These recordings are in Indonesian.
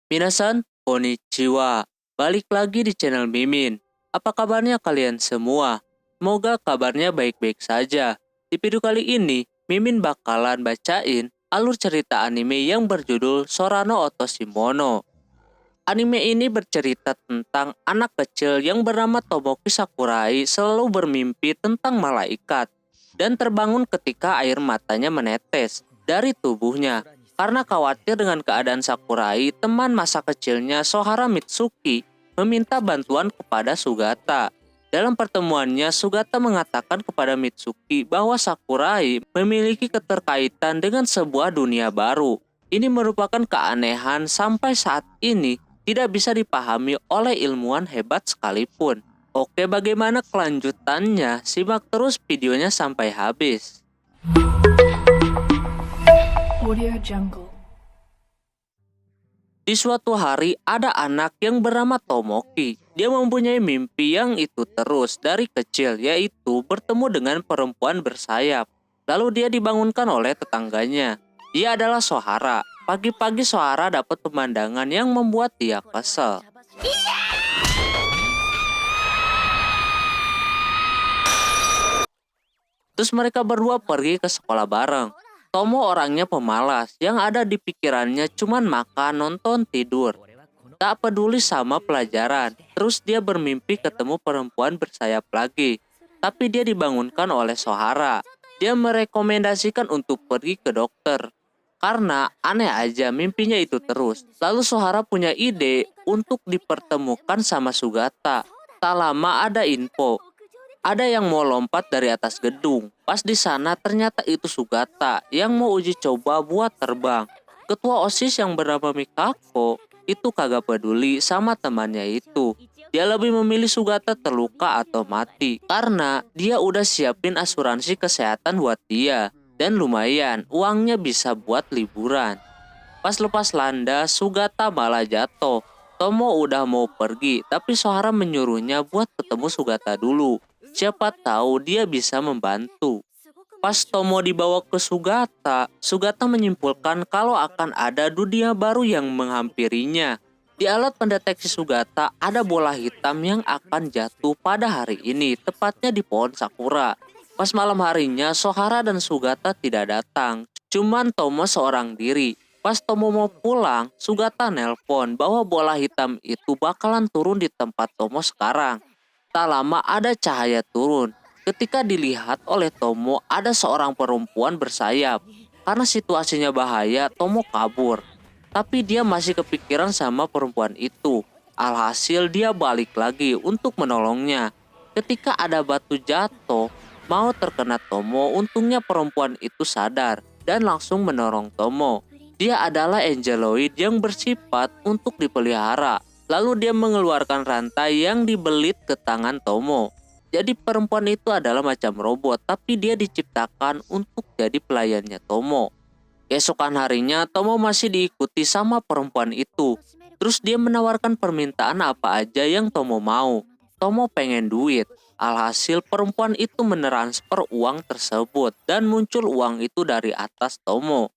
Minasan, konnichiwa. Balik lagi di channel Mimin. Apa kabarnya kalian semua? Semoga kabarnya baik-baik saja. Di video kali ini, Mimin bakalan bacain alur cerita anime yang berjudul Sorano Otoshimono. Anime ini bercerita tentang anak kecil yang bernama Tomoki Sakurai selalu bermimpi tentang malaikat dan terbangun ketika air matanya menetes dari tubuhnya. Karena khawatir dengan keadaan Sakurai, teman masa kecilnya Sohara Mitsuki meminta bantuan kepada Sugata. Dalam pertemuannya, Sugata mengatakan kepada Mitsuki bahwa Sakurai memiliki keterkaitan dengan sebuah dunia baru. Ini merupakan keanehan sampai saat ini tidak bisa dipahami oleh ilmuwan hebat sekalipun. Oke, bagaimana kelanjutannya? Simak terus videonya sampai habis. Audio Jungle. Di suatu hari ada anak yang bernama Tomoki. Dia mempunyai mimpi yang itu terus dari kecil, yaitu bertemu dengan perempuan bersayap. Lalu dia dibangunkan oleh tetangganya. Dia adalah Sohara. Pagi-pagi Sohara dapat pemandangan yang membuat dia kesal. Terus mereka berdua pergi ke sekolah bareng. Tomo orangnya pemalas, yang ada di pikirannya cuman makan, nonton, tidur. Tak peduli sama pelajaran. Terus dia bermimpi ketemu perempuan bersayap lagi. Tapi dia dibangunkan oleh Sohara. Dia merekomendasikan untuk pergi ke dokter. Karena aneh aja mimpinya itu terus. Lalu Sohara punya ide untuk dipertemukan sama Sugata. Tak lama ada info. Ada yang mau lompat dari atas gedung. Pas di sana ternyata itu Sugata yang mau uji coba buat terbang. Ketua OSIS yang bernama Mikako itu kagak peduli sama temannya itu. Dia lebih memilih Sugata terluka atau mati karena dia udah siapin asuransi kesehatan buat dia. Dan lumayan, uangnya bisa buat liburan. Pas lepas landas, Sugata malah jatuh. Tomo udah mau pergi, tapi Sohara menyuruhnya buat ketemu Sugata dulu. Siapa tahu dia bisa membantu. Pas Tomo dibawa ke Sugata, Sugata menyimpulkan kalau akan ada dunia baru yang menghampirinya. Di alat pendeteksi Sugata ada bola hitam yang akan jatuh pada hari ini, tepatnya di pohon sakura. Pas malam harinya, Sohara dan Sugata tidak datang. Cuman Tomo seorang diri. Pas Tomo mau pulang, Sugata nelpon bahwa bola hitam itu bakalan turun di tempat Tomo sekarang. Tak lama ada cahaya turun. Ketika dilihat oleh Tomo, ada seorang perempuan bersayap. Karena situasinya bahaya, Tomo kabur. Tapi dia masih kepikiran sama perempuan itu. Alhasil dia balik lagi untuk menolongnya. Ketika ada batu jatuh, mau terkena Tomo, untungnya perempuan itu sadar dan langsung menolong Tomo. Dia adalah angeloid yang bersifat untuk dipelihara. Lalu dia mengeluarkan rantai yang dibelit ke tangan Tomo. Jadi perempuan itu adalah macam robot, tapi dia diciptakan untuk jadi pelayannya Tomo. Keesokan harinya, Tomo masih diikuti sama perempuan itu. Terus dia menawarkan permintaan apa aja yang Tomo mau. Tomo pengen duit. Alhasil perempuan itu mentransfer uang tersebut dan muncul uang itu dari atas Tomo.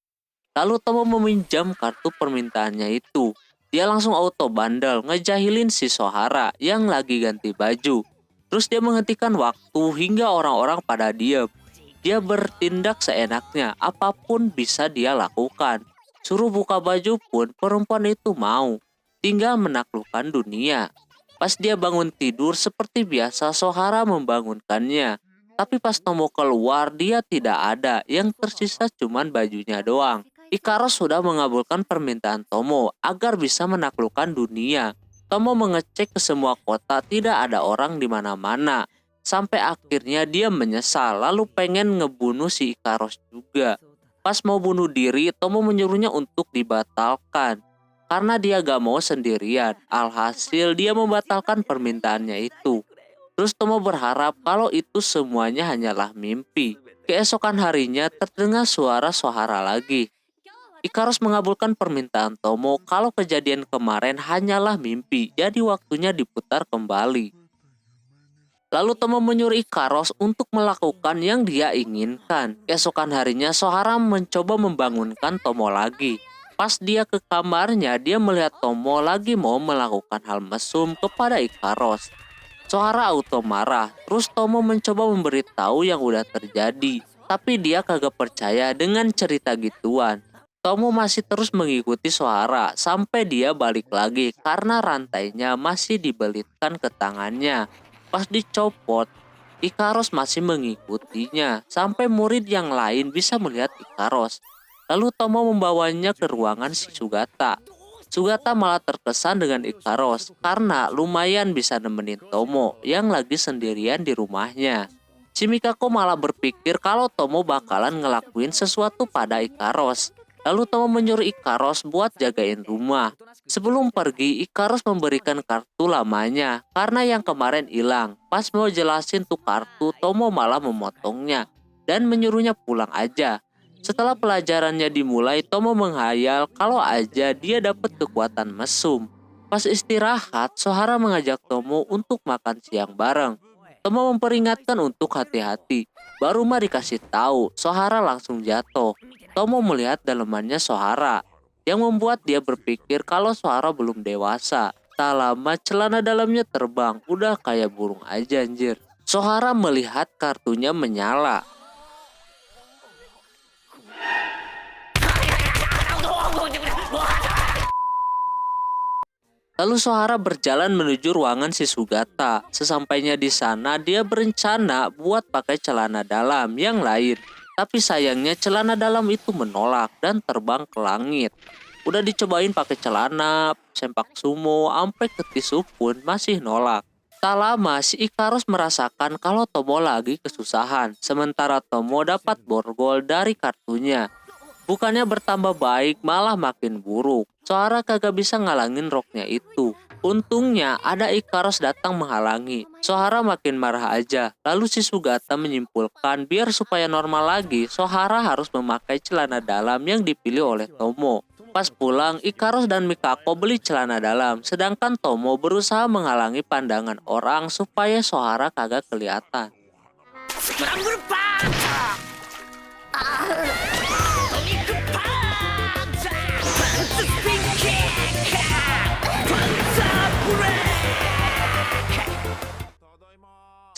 Lalu Tomo meminjam kartu permintaannya itu. Dia langsung auto bandel ngejahilin si Sohara yang lagi ganti baju. Terus dia menghentikan waktu hingga orang-orang pada diam. Dia bertindak seenaknya, apapun bisa dia lakukan. Suruh buka baju pun perempuan itu mau. Tinggal menaklukkan dunia. Pas dia bangun tidur seperti biasa Sohara membangunkannya. Tapi pas Tomo keluar dia tidak ada, yang tersisa cuman bajunya doang. Ikaros sudah mengabulkan permintaan Tomo agar bisa menaklukkan dunia. Tomo mengecek ke semua kota, tidak ada orang di mana-mana. Sampai akhirnya dia menyesal, lalu pengen ngebunuh si Ikaros juga. Pas mau bunuh diri, Tomo menyuruhnya untuk dibatalkan. Karena dia gak mau sendirian, alhasil dia membatalkan permintaannya itu. Terus Tomo berharap kalau itu semuanya hanyalah mimpi. Keesokan harinya terdengar suara Sohara lagi. Ikaros mengabulkan permintaan Tomo kalau kejadian kemarin hanyalah mimpi, jadi waktunya diputar kembali. Lalu Tomo menyuruh Ikaros untuk melakukan yang dia inginkan. Keesokan harinya Sohara mencoba membangunkan Tomo lagi. Pas dia ke kamarnya, dia melihat Tomo lagi mau melakukan hal mesum kepada Ikaros. Sohara auto marah, terus Tomo mencoba memberitahu yang udah terjadi. Tapi dia kagak percaya dengan cerita gituan. Tomo masih terus mengikuti Sohara sampai dia balik lagi karena rantainya masih dibelitkan ke tangannya. Pas dicopot, Ikaros masih mengikutinya sampai murid yang lain bisa melihat Ikaros. Lalu Tomo membawanya ke ruangan si Sugata. Sugata malah terkesan dengan Ikaros karena lumayan bisa nemenin Tomo yang lagi sendirian di rumahnya. Si Mikako malah berpikir kalau Tomo bakalan ngelakuin sesuatu pada Ikaros. Lalu Tomo menyuruh Ikaros buat jagain rumah. Sebelum pergi, Ikaros memberikan kartu lamanya karena yang kemarin hilang. Pas mau jelasin tuh kartu, Tomo malah memotongnya dan menyuruhnya pulang aja. Setelah pelajarannya dimulai, Tomo menghayal kalau aja dia dapat kekuatan mesum. Pas istirahat, Sohara mengajak Tomo untuk makan siang bareng. Tomo memperingatkan untuk hati-hati. Baru mah dikasih tahu, Sohara langsung jatuh. Tomo melihat dalemannya Sohara, yang membuat dia berpikir kalau Sohara belum dewasa. Tak lama celana dalamnya terbang, udah kayak burung aja anjir. Sohara melihat kartunya menyala. Lalu Sohara berjalan menuju ruangan si Sugata. Sesampainya di sana, dia berencana buat pakai celana dalam yang lain. Tapi sayangnya celana dalam itu menolak dan terbang ke langit. Udah dicobain pakai celana, sempak sumo, sampai ke tisu pun masih nolak. Tak lama si Ikaros merasakan kalau Tomo lagi kesusahan. Sementara Tomo dapat borgol dari kartunya. Bukannya bertambah baik, malah makin buruk. Sohara kagak bisa ngalangin roknya itu. Untungnya ada Ikaros datang menghalangi. Sohara makin marah aja. Lalu si Sugata menyimpulkan biar supaya normal lagi, Sohara harus memakai celana dalam yang dipilih oleh Tomo. Pas pulang, Ikaros dan Mikako beli celana dalam. Sedangkan Tomo berusaha menghalangi pandangan orang supaya Sohara kagak kelihatan.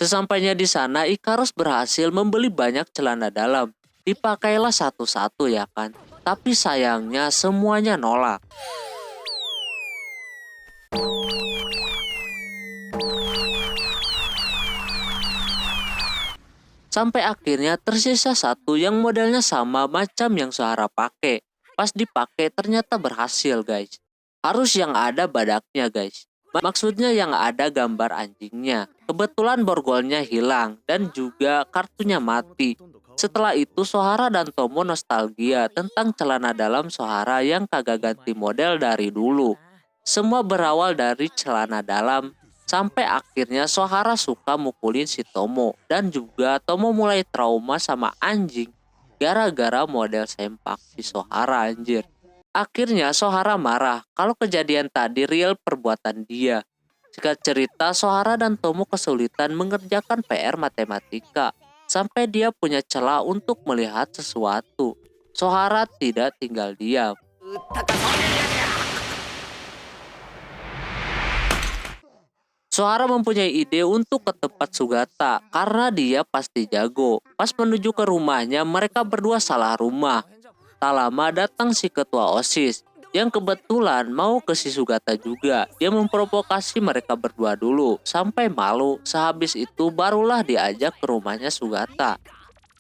Sesampainya di sana, Ikaros berhasil membeli banyak celana dalam. Dipakailah satu-satu ya kan. Tapi sayangnya semuanya nolak. Sampai akhirnya tersisa satu yang modelnya sama macam yang Sohara pakai. Pas dipakai ternyata berhasil guys. Harus yang ada badaknya guys. Maksudnya yang ada gambar anjingnya. Kebetulan borgolnya hilang dan juga kartunya mati. Setelah itu Sohara dan Tomo nostalgia tentang celana dalam Sohara yang kagak ganti model dari dulu. Semua berawal dari celana dalam. Sampai akhirnya Sohara suka mukulin si Tomo. Dan juga Tomo mulai trauma sama anjing. Gara-gara model sempak si Sohara anjir. Akhirnya Sohara marah kalau kejadian tadi real perbuatan dia. Singkat cerita, Sohara dan Tomo kesulitan mengerjakan PR matematika. Sampai dia punya celah untuk melihat sesuatu. Sohara tidak tinggal diam. Sohara mempunyai ide untuk ke tempat Sugata karena dia pasti jago. Pas menuju ke rumahnya, mereka berdua salah rumah. Tak lama datang si ketua OSIS yang kebetulan mau ke si Sugata juga. Dia memprovokasi mereka berdua dulu sampai malu. Sehabis itu barulah diajak ke rumahnya Sugata.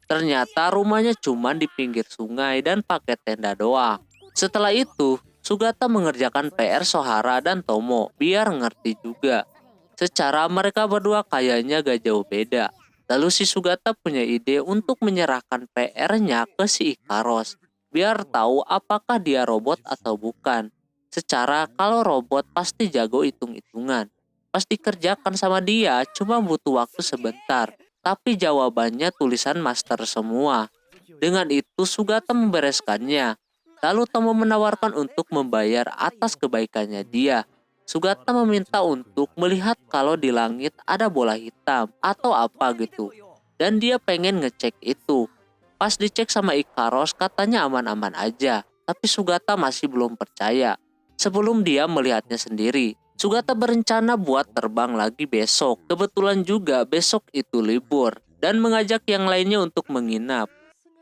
Ternyata rumahnya cuma di pinggir sungai dan pakai tenda doang. Setelah itu Sugata mengerjakan PR Sohara dan Tomo biar ngerti juga. Secara mereka berdua kayaknya gak jauh beda. Lalu si Sugata punya ide untuk menyerahkan PR-nya ke si Ikaros. Biar tahu apakah dia robot atau bukan. Secara kalau robot pasti jago hitung-hitungan. Pas dikerjakan sama dia cuma butuh waktu sebentar. Tapi jawabannya tulisan master semua. Dengan itu Sugata membereskannya. Lalu Tomo menawarkan untuk membayar atas kebaikannya dia. Sugata meminta untuk melihat kalau di langit ada bola hitam atau apa gitu. Dan dia pengen ngecek itu. Pas dicek sama Ikaros katanya aman-aman aja. tapi Sugata masih belum percaya. Sebelum dia melihatnya sendiri, Sugata berencana buat terbang lagi besok. Kebetulan juga besok itu libur dan mengajak yang lainnya untuk menginap.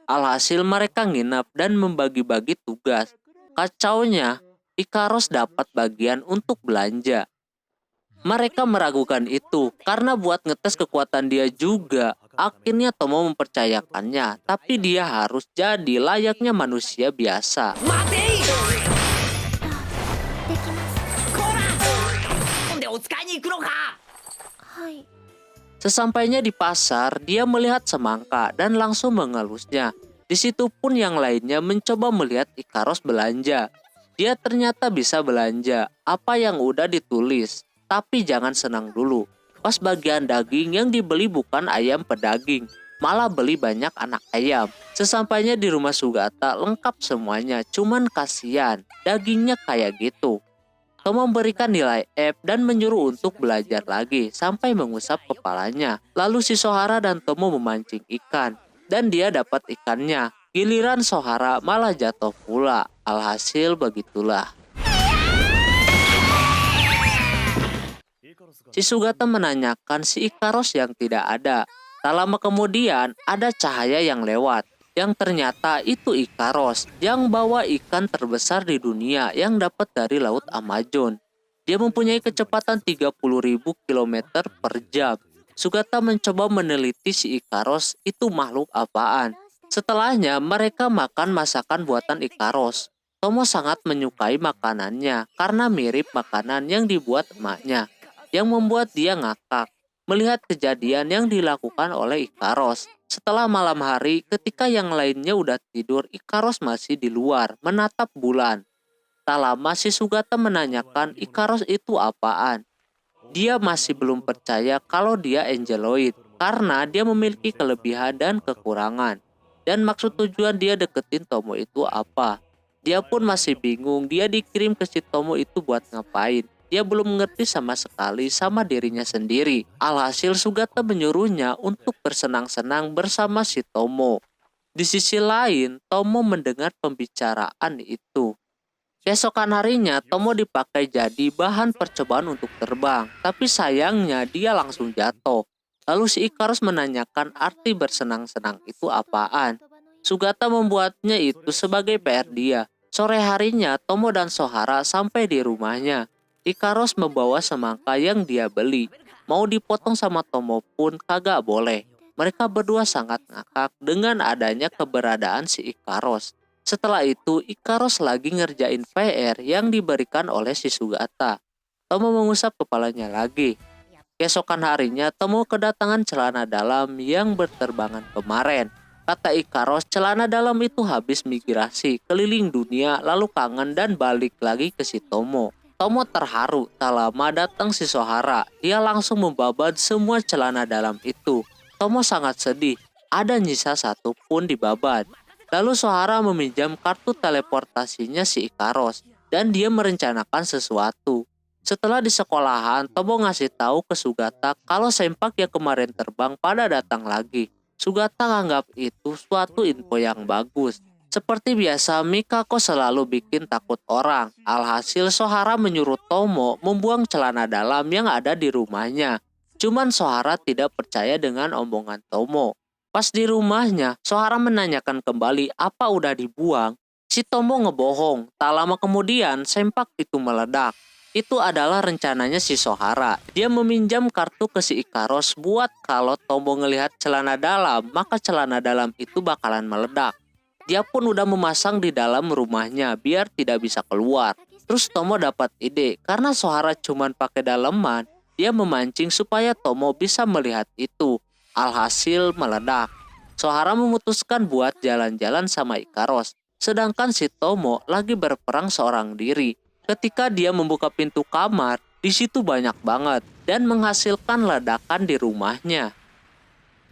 Alhasil mereka nginap dan membagi-bagi tugas. Kacaunya, Ikaros dapat bagian untuk belanja. Mereka meragukan itu karena buat ngetes kekuatan dia juga. Akhirnya Tomo mempercayakannya, tapi dia harus jadi layaknya manusia biasa. Sesampainya di pasar, dia melihat semangka dan langsung mengelusnya. Di situ pun yang lainnya mencoba melihat Ikaros belanja. Dia ternyata bisa belanja apa yang udah ditulis. Tapi jangan senang dulu. Pas bagian daging yang dibeli bukan ayam pedaging, malah beli banyak anak ayam. Sesampainya di rumah Sugata lengkap semuanya, cuman kasihan dagingnya kayak gitu. Tomo memberikan nilai F dan menyuruh untuk belajar lagi sampai mengusap kepalanya. Lalu si Sohara dan Tomo memancing ikan dan dia dapat ikannya. Giliran Sohara malah jatuh pula. Alhasil begitulah. Si Sugata menanyakan si Ikaros yang tidak ada. Tak lama kemudian ada cahaya yang lewat. Yang ternyata itu Ikaros yang bawa ikan terbesar di dunia yang dapat dari Laut Amazon. Dia mempunyai kecepatan 30.000 km per jam. Sugata mencoba meneliti si Ikaros itu makhluk apaan. Setelahnya mereka makan masakan buatan Ikaros. Tomo sangat menyukai makanannya karena mirip makanan yang dibuat emaknya, yang membuat dia ngakak melihat kejadian yang dilakukan oleh Ikaros. Setelah malam hari, ketika yang lainnya udah tidur, Ikaros masih di luar menatap bulan. Tak lama si Sugata menanyakan Ikaros itu apaan. Dia masih belum percaya kalau dia angeloid karena dia memiliki kelebihan dan kekurangan. Dan maksud tujuan dia deketin Tomo itu apa? Dia pun masih bingung dia dikirim ke si Tomo itu buat ngapain. Dia belum mengerti sama sekali sama dirinya sendiri. Alhasil Sugata menyuruhnya untuk bersenang-senang bersama si Tomo. Di sisi lain, Tomo mendengar pembicaraan itu. Keesokan harinya, Tomo dipakai jadi bahan percobaan untuk terbang. Tapi sayangnya dia langsung jatuh. Lalu si Ikaros menanyakan arti bersenang-senang itu apaan. Sugata membuatnya itu sebagai PR dia. Sore harinya, Tomo dan Sohara sampai di rumahnya. Ikaros membawa semangka yang dia beli. Mau dipotong sama Tomo pun kagak boleh. Mereka berdua sangat ngakak dengan adanya keberadaan si Ikaros. Setelah itu, Ikaros lagi ngerjain PR yang diberikan oleh si Sugata. Tomo mengusap kepalanya lagi. Keesokan harinya, Tomo kedatangan celana dalam yang berterbangan kemarin. Kata Ikaros, celana dalam itu habis migrasi keliling dunia lalu kangen dan balik lagi ke si Tomo. Tomo terharu, tak lama datang si Sohara. Dia langsung membabat semua celana dalam itu. Tomo sangat sedih, ada nyisa satu pun dibabat. Lalu Sohara meminjam kartu teleportasinya si Ikaros dan dia merencanakan sesuatu. Setelah di sekolahan, Tomo ngasih tahu ke Sugata kalau Sempak yang kemarin terbang pada datang lagi. Sugata anggap itu suatu info yang bagus. Seperti biasa, Mikako selalu bikin takut orang. Alhasil Sohara menyuruh Tomo membuang celana dalam yang ada di rumahnya. Cuman Sohara tidak percaya dengan omongan Tomo. Pas di rumahnya, Sohara menanyakan kembali apa udah dibuang. Si Tomo ngebohong. Tak lama kemudian, sempak itu meledak. Itu adalah rencananya si Sohara. Dia meminjam kartu ke si Ikaros buat kalau Tomo ngelihat celana dalam, maka celana dalam itu bakalan meledak. Dia pun udah memasang di dalam rumahnya biar tidak bisa keluar. Terus Tomo dapat ide, karena Sohara cuman pakai daleman, dia memancing supaya Tomo bisa melihat itu. Alhasil meledak. Sohara memutuskan buat jalan-jalan sama Ikaros, sedangkan si Tomo lagi berperang seorang diri. Ketika dia membuka pintu kamar, di situ banyak banget dan menghasilkan ledakan di rumahnya.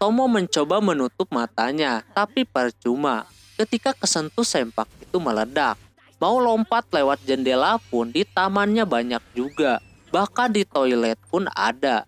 Tomo mencoba menutup matanya, tapi percuma. Ketika kesentuh sempak itu meledak. Mau lompat lewat jendela pun di tamannya banyak juga. Bahkan di toilet pun ada.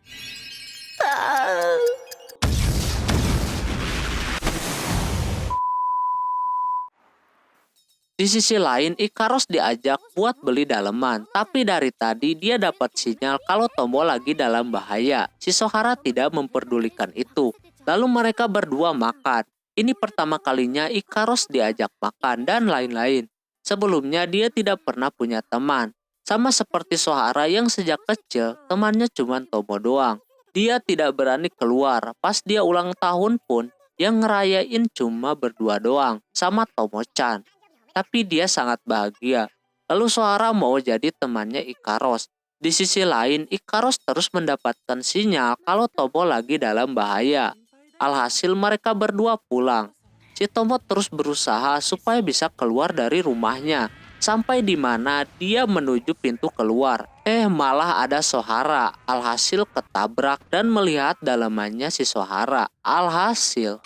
Di sisi lain, Ikaros diajak buat beli daleman, tapi dari tadi dia dapat sinyal kalau Tomo lagi dalam bahaya. Shisohara tidak memperdulikan itu. Lalu mereka berdua makan. Ini pertama kalinya Ikaros diajak makan dan lain-lain. Sebelumnya dia tidak pernah punya teman. Sama seperti Sohara yang sejak kecil temannya cuma Tomo doang. Dia tidak berani keluar. Pas dia ulang tahun pun yang ngerayain cuma berdua doang sama Tomo-chan. Tapi dia sangat bahagia. Lalu Sohara mau jadi temannya Ikaros. Di sisi lain, Ikaros terus mendapatkan sinyal kalau Tomo lagi dalam bahaya. Alhasil mereka berdua pulang. Si Tomo terus berusaha supaya bisa keluar dari rumahnya. Sampai di mana dia menuju pintu keluar. Malah ada Sohara. Alhasil ketabrak dan melihat dalamannya si Sohara. Alhasil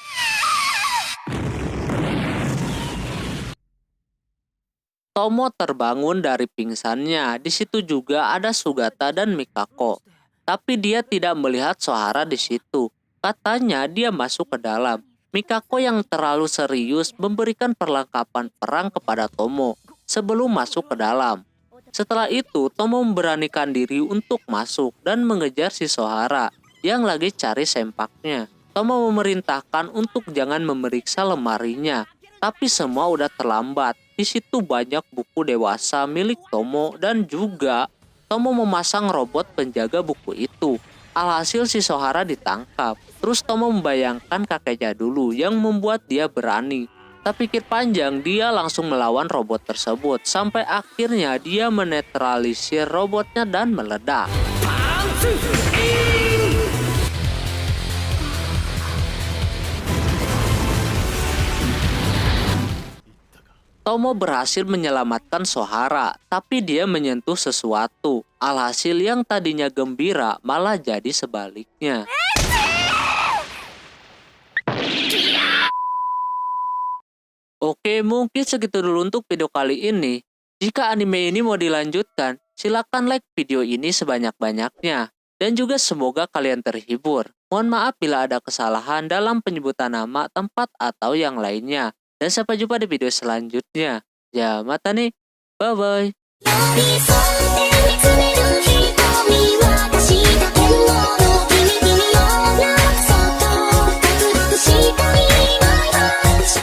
Tomo terbangun dari pingsannya. Di situ juga ada Sugata dan Mikako. Tapi dia tidak melihat Sohara di situ. Katanya dia masuk ke dalam. Mikako yang terlalu serius memberikan perlengkapan perang kepada Tomo sebelum masuk ke dalam. Setelah itu, Tomo memberanikan diri untuk masuk dan mengejar si Sohara yang lagi cari sempaknya. Tomo memerintahkan untuk jangan memeriksa lemarinya. Tapi semua udah terlambat. Di situ banyak buku dewasa milik Tomo dan juga Tomo memasang robot penjaga buku itu. Alhasil si Sohara ditangkap. Terus Tomo membayangkan kakeknya dulu yang membuat dia berani. Tak pikir panjang dia langsung melawan robot tersebut sampai akhirnya dia menetralisir robotnya dan meledak. Tomo berhasil menyelamatkan Sohara, tapi dia menyentuh sesuatu. Alhasil yang tadinya gembira malah jadi sebaliknya. Oke, mungkin segitu dulu untuk video kali ini. Jika anime ini mau dilanjutkan, silakan like video ini sebanyak-banyaknya. Dan juga semoga kalian terhibur. Mohon maaf bila ada kesalahan dalam penyebutan nama, tempat, atau yang lainnya. Dan sampai jumpa di video selanjutnya. Ya, mata nih. Bye-bye.